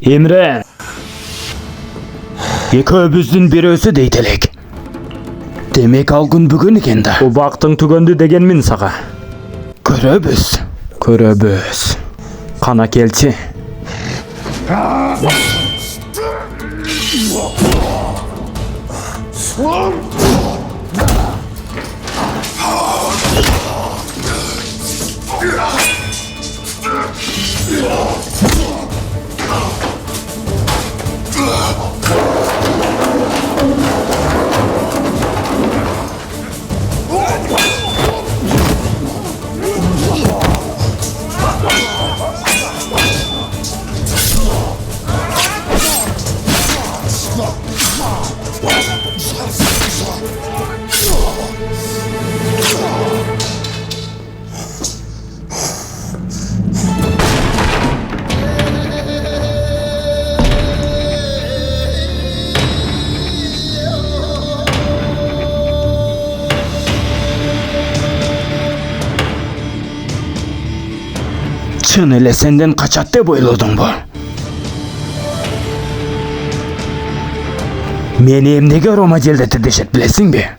Emre. Ekөөбүздүн бирөөсү дейт элек. Демек ал күн бүгүн экен да. Убактың түгөндү дегенмин сага. Көрөбүз. Кана келчи. Çın ele senden kaçat деп ойладың ба? Meni emnege Roma jelдети дешет билесиң бе?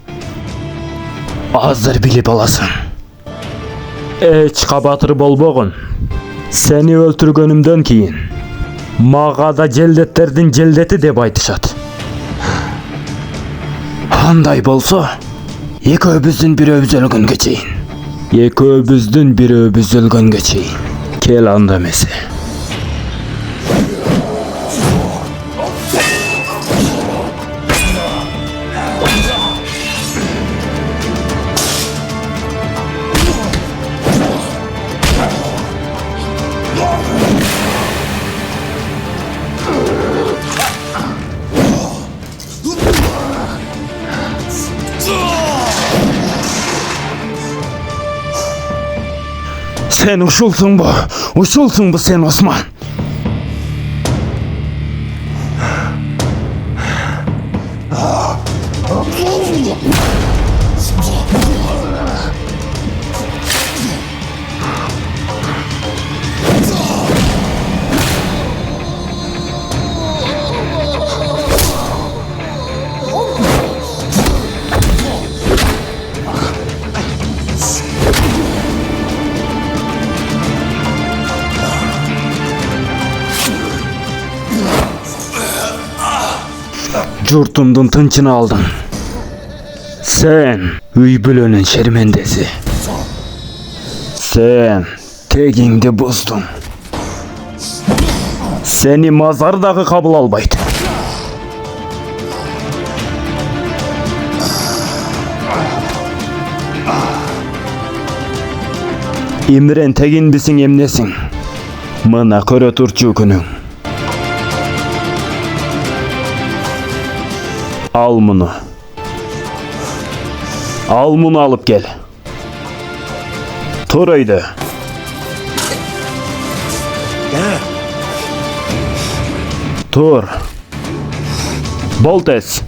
Азыр билип аласың. Эч кабатыр болбогун. Сени өлтүргөнүмдөн кийин мага да желдеттердин желдети деп айтышат. Андай болсо, экөөбүздүн бирөөбүз өлгөнгө чейин. Kel anda mesi. Sen uşulsun bu sen Osman. Jurtumdun tınçını aldın. Sen Üybülönün şermendesi. Sen tegingdi bozdun. Seni mazardagı kabul albaydı. İmren tegin bisin emnesin. Mına körö turçu günün. Al bunu. Al bunu alıp gel. Toraydı. Tor. Boltes.